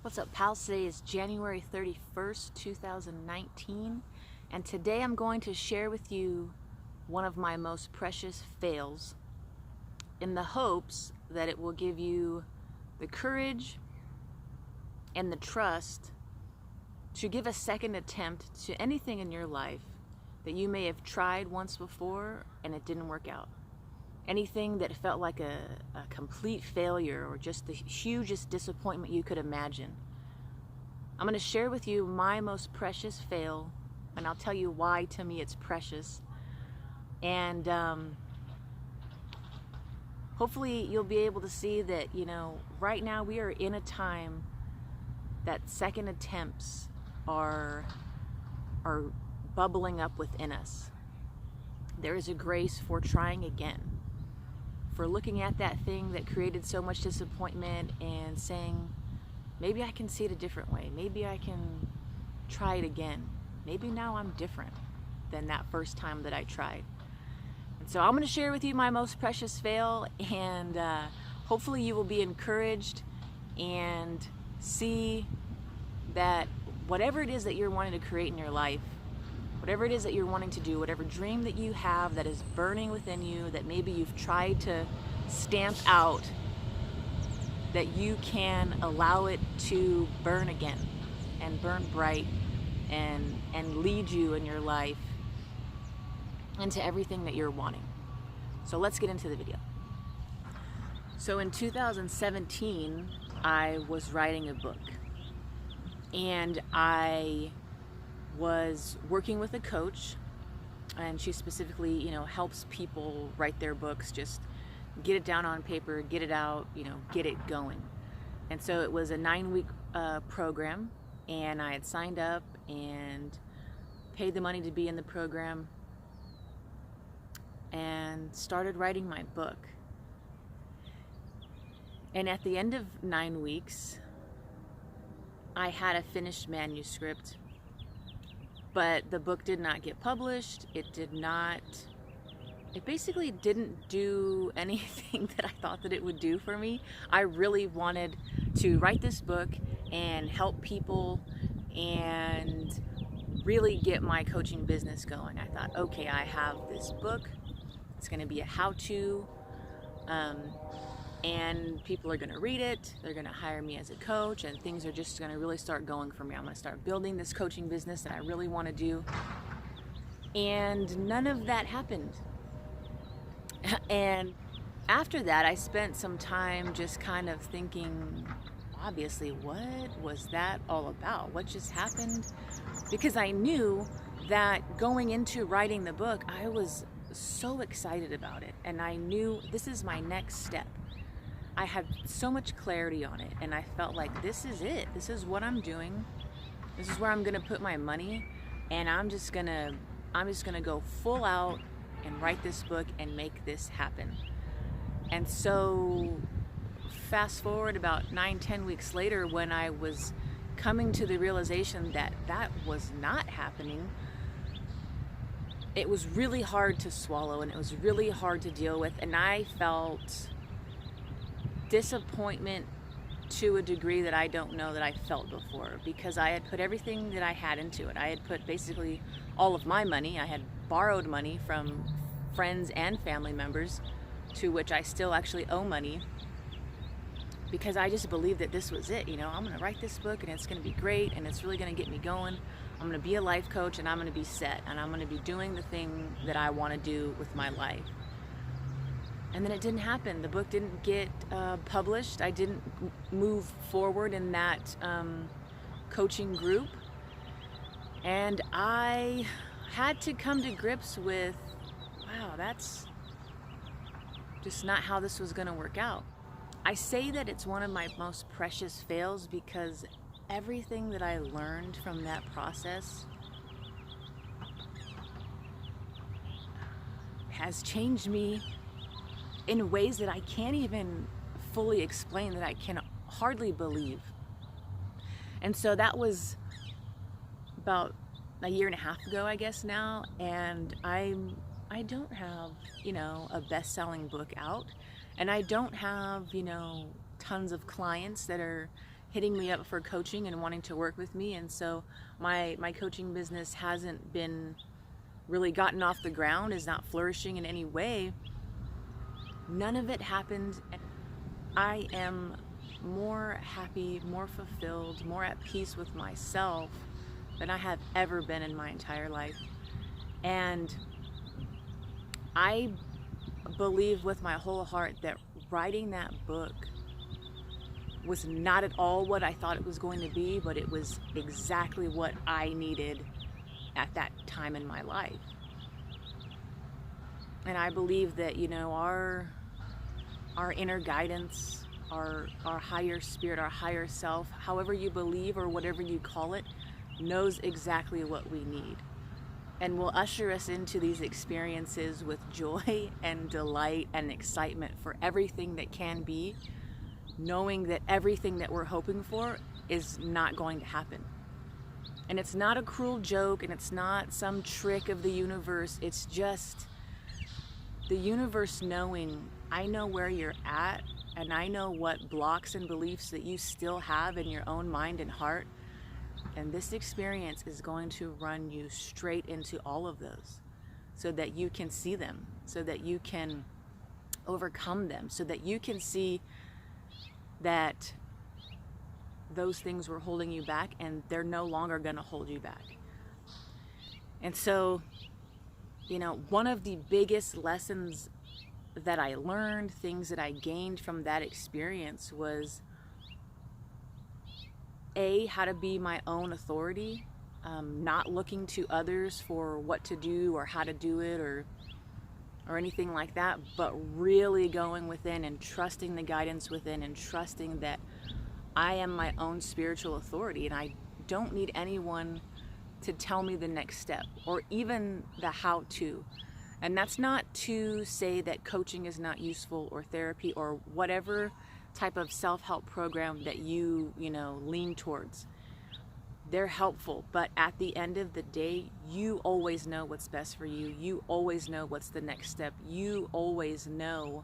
What's up, pals? Today is January 31st, 2019, and today I'm going to share with you one of my most precious fails in the hopes that it will give you the courage and the trust to give a second attempt to anything in your life that you may have tried once before and it didn't work out. Anything that felt like a complete failure or just the hugest disappointment you could imagine. I'm going to share with you my most precious fail, and I'll tell you why to me it's precious. And hopefully you'll be able to see that, right now we are in a time that second attempts are bubbling up within us. There is a grace for trying again, for looking at that thing that created so much disappointment and saying, maybe I can see it a different way. Maybe I can try it again. Maybe now I'm different than that first time that I tried. And so I'm going to share with you my most precious fail, and hopefully you will be encouraged and see that whatever it is that you're wanting to create in your life, whatever it is that you're wanting to do, whatever dream that you have that is burning within you, that maybe you've tried to stamp out, that you can allow it to burn again and burn bright and lead you in your life into everything that you're wanting. So let's get into the video. So in 2017, I was writing a book, and I was working with a coach, and she specifically, helps people write their books, just get it down on paper, get it out, get it going. And so it was a 9-week program, and I had signed up and paid the money to be in the program and started writing my book. And at the end of 9 weeks, I had a finished manuscript, but the book did not get published. It basically didn't do anything that I thought that it would do for me. I really wanted to write this book and help people and really get my coaching business going. I thought, okay, I have this book. It's going to be a how-to, and people are going to read it. They're going to hire me as a coach, and things are just going to really start going for me. I'm going to start building this coaching business that I really want to do. And none of that happened. And after that, I spent some time just kind of thinking, obviously, what was that all about? What just happened? Because I knew that going into writing the book, I was so excited about it. And I knew this is my next step. I had so much clarity on it, and I felt like this is it. This is what I'm doing. This is where I'm gonna put my money, and I'm just gonna go full out and write this book and make this happen. And so fast forward about 9-10 weeks later, when I was coming to the realization that that was not happening, it was really hard to swallow, and it was really hard to deal with, and I felt disappointment to a degree that I don't know that I felt before, because I had put everything that I had into it. I had put basically all of my money. I had borrowed money from friends and family members, to which I still actually owe money, because I just believed that this was it. I'm going to write this book, and it's going to be great, and it's really going to get me going. I'm going to be a life coach, and I'm going to be set, and I'm going to be doing the thing that I want to do with my life. And then it didn't happen. The book didn't get published. I didn't move forward in that coaching group. And I had to come to grips with, wow, that's just not how this was going to work out. I say that it's one of my most precious fails because everything that I learned from that process has changed me in ways that I can't even fully explain, that I can hardly believe. And so that was about a year and a half ago, I guess now, and I don't have, a best-selling book out, and I don't have, tons of clients that are hitting me up for coaching and wanting to work with me. And so my coaching business hasn't been really gotten off the ground, is not flourishing in any way. None of it happened. I am more happy, more fulfilled, more at peace with myself than I have ever been in my entire life. And I believe with my whole heart that writing that book was not at all what I thought it was going to be, but it was exactly what I needed at that time in my life. And I believe that, you know, our inner guidance, our higher spirit, our higher self, however you believe or whatever you call it, knows exactly what we need and will usher us into these experiences with joy and delight and excitement for everything that can be, knowing that everything that we're hoping for is not going to happen. And it's not a cruel joke, and it's not some trick of the universe. It's just the universe knowing, I know where you're at, and I know what blocks and beliefs that you still have in your own mind and heart. And this experience is going to run you straight into all of those so that you can see them, so that you can overcome them, so that you can see that those things were holding you back and they're no longer going to hold you back. And so, you know, one of the biggest lessons that I learned, things that I gained from that experience was how to be my own authority, not looking to others for what to do or how to do it or anything like that, but really going within and trusting the guidance within and trusting that I am my own spiritual authority and I don't need anyone to tell me the next step or even the how to. And that's not to say that coaching is not useful or therapy or whatever type of self-help program that you lean towards. They're helpful, but at the end of the day, you always know what's best for you. You always know what's the next step. You always know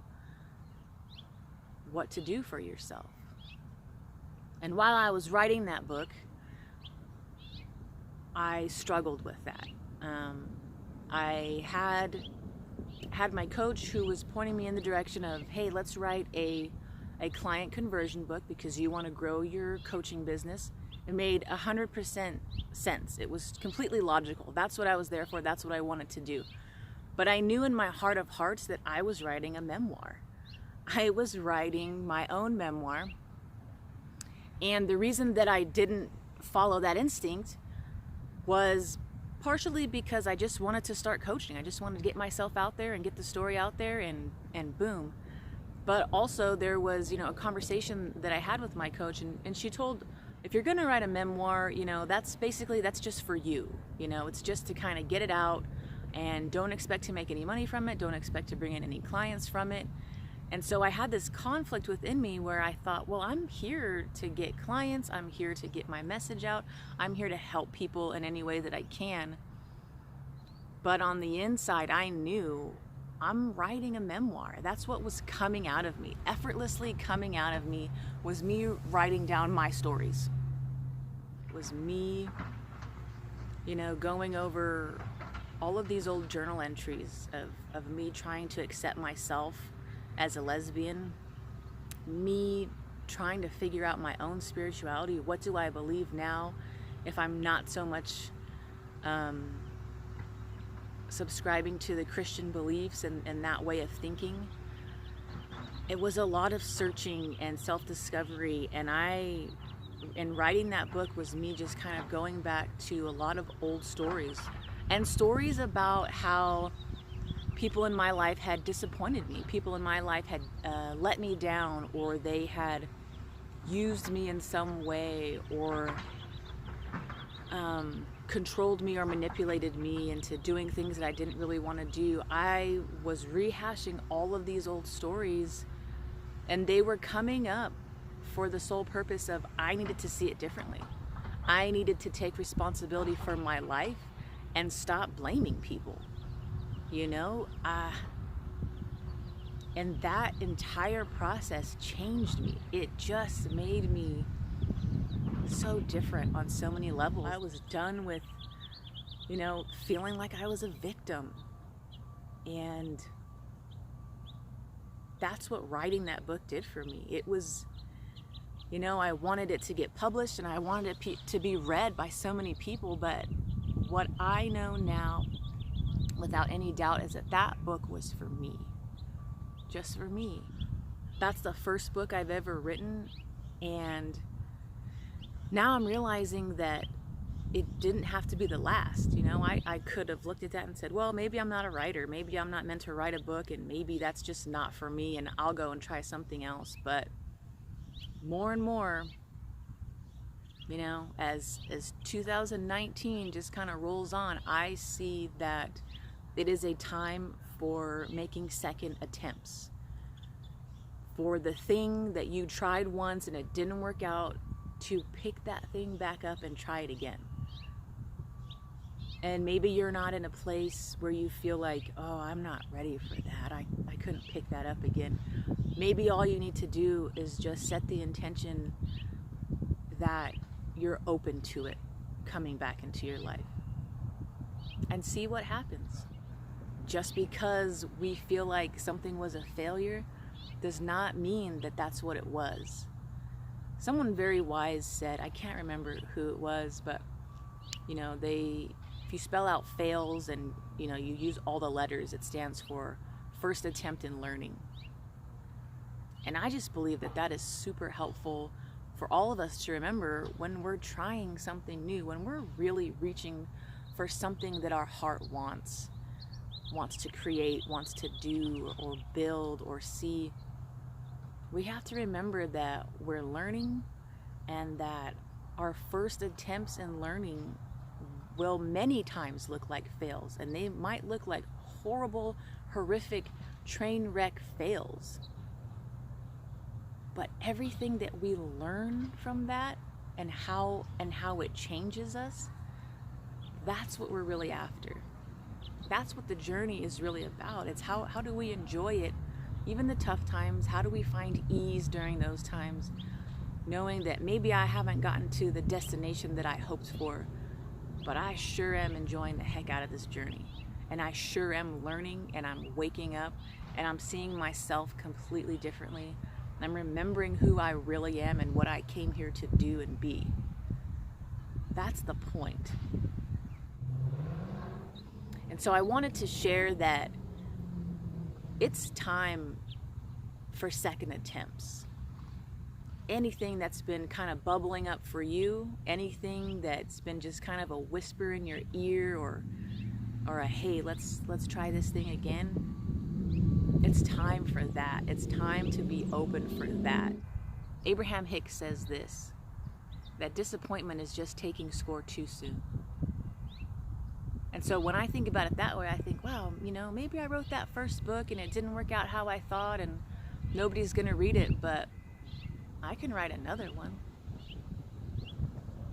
what to do for yourself. And while I was writing that book, I struggled with that. I had my coach who was pointing me in the direction of, hey, let's write a client conversion book because you want to grow your coaching business. It made 100% sense. It was completely logical. That's what I was there for. That's what I wanted to do. But I knew in my heart of hearts that I was writing a memoir. I was writing my own memoir. And the reason that I didn't follow that instinct was partially because I just wanted to start coaching. I just wanted to get myself out there and get the story out there and boom. But also there was, a conversation that I had with my coach and she told, if you're going to write a memoir, that's just for you. It's just to kind of get it out and don't expect to make any money from it. Don't expect to bring in any clients from it. And so I had this conflict within me where I thought, well, I'm here to get clients. I'm here to get my message out. I'm here to help people in any way that I can. But on the inside, I knew I'm writing a memoir. That's what was coming out of me. Effortlessly coming out of me was me writing down my stories. It was me, going over all of these old journal entries of me trying to accept myself as a lesbian, me trying to figure out my own spirituality. What do I believe now if I'm not so much subscribing to the Christian beliefs and that way of thinking? It was a lot of searching and self-discovery, and in writing that book was me just kind of going back to a lot of old stories and stories about how people in my life had disappointed me. People in my life had let me down, or they had used me in some way, or controlled me or manipulated me into doing things that I didn't really want to do. I was rehashing all of these old stories, and they were coming up for the sole purpose of I needed to see it differently. I needed to take responsibility for my life and stop blaming people. And that entire process changed me. It just made me so different on so many levels. I was done with, you know, feeling like I was a victim. And that's what writing that book did for me. It was, you know, I wanted it to get published and I wanted it to be read by so many people, but what I know now without any doubt is that that book was for me, just for me. That's the first book I've ever written, and now I'm realizing that it didn't have to be the last. You know, I could have looked at that and said, well, maybe I'm not a writer, maybe I'm not meant to write a book, and maybe that's just not for me and I'll go and try something else. But more and more, you know, as 2019 just kind of rolls on, I see that it is a time for making second attempts. For the thing that you tried once and it didn't work out, to pick that thing back up and try it again. And maybe you're not in a place where you feel like, oh, I'm not ready for that. I couldn't pick that up again. Maybe all you need to do is just set the intention that you're open to it coming back into your life and see what happens. Just because we feel like something was a failure does not mean that that's what it was. Someone very wise said, I can't remember who it was, but you know, if you spell out fails and you know, you use all the letters, it stands for first attempt in learning. And I just believe that that is super helpful for all of us to remember when we're trying something new, when we're really reaching for something that our heart wants to create, wants to do or build or see. We have to remember that we're learning and that our first attempts in learning will many times look like fails, and they might look like horrible, horrific train wreck fails. But everything that we learn from that and how it changes us, that's what we're really after. That's what the journey is really about. It's how do we enjoy it, even the tough times? How do we find ease during those times, knowing that maybe I haven't gotten to the destination that I hoped for, but I sure am enjoying the heck out of this journey. And I sure am learning, and I'm waking up, and I'm seeing myself completely differently. I'm remembering who I really am and what I came here to do and be. That's the point. And so I wanted to share that it's time for second attempts. Anything that's been kind of bubbling up for you, anything that's been just kind of a whisper in your ear or a hey, let's try this thing again. It's time for that. It's time to be open for that. Abraham Hicks says this, that disappointment is just taking score too soon. And so when I think about it that way, I think, wow, you know, maybe I wrote that first book and it didn't work out how I thought and nobody's gonna read it, but I can write another one.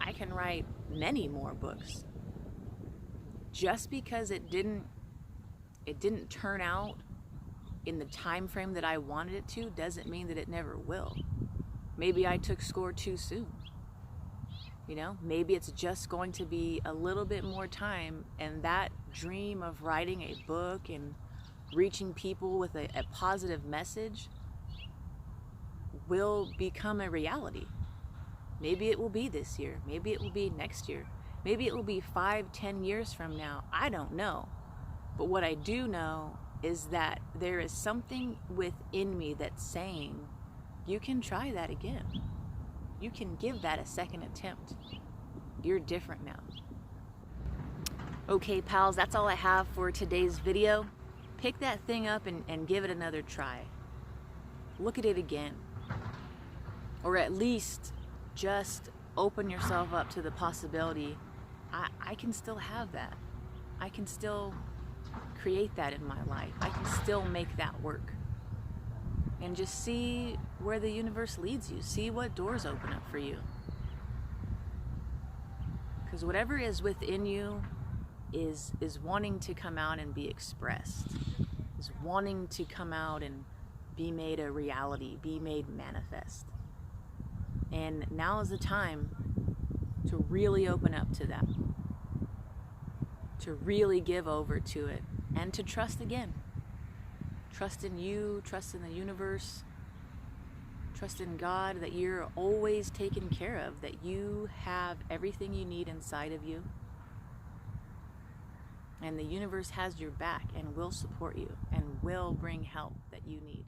I can write many more books. Just because it didn't turn out in the time frame that I wanted it to doesn't mean that it never will. Maybe I took score too soon. You know, maybe it's just going to be a little bit more time, and that dream of writing a book and reaching people with a positive message will become a reality. Maybe it will be this year. Maybe it will be next year. Maybe it will be 5-10 years from now. I don't know. But what I do know is that there is something within me that's saying, you can try that again. You can give that a second attempt. You're different now. Okay, pals, that's all I have for today's video. Pick that thing up and give it another try. Look at it again. Or at least just open yourself up to the possibility, I can still have that. I can still create that in my life. I can still make that work. And just see where the universe leads you. See what doors open up for you. Because whatever is within you is wanting to come out and be expressed. Is wanting to come out and be made a reality, be made manifest. And now is the time to really open up to that, to really give over to it, and to trust again. Trust in you, trust in the universe, trust in God, that you're always taken care of, that you have everything you need inside of you, and the universe has your back and will support you and will bring help that you need.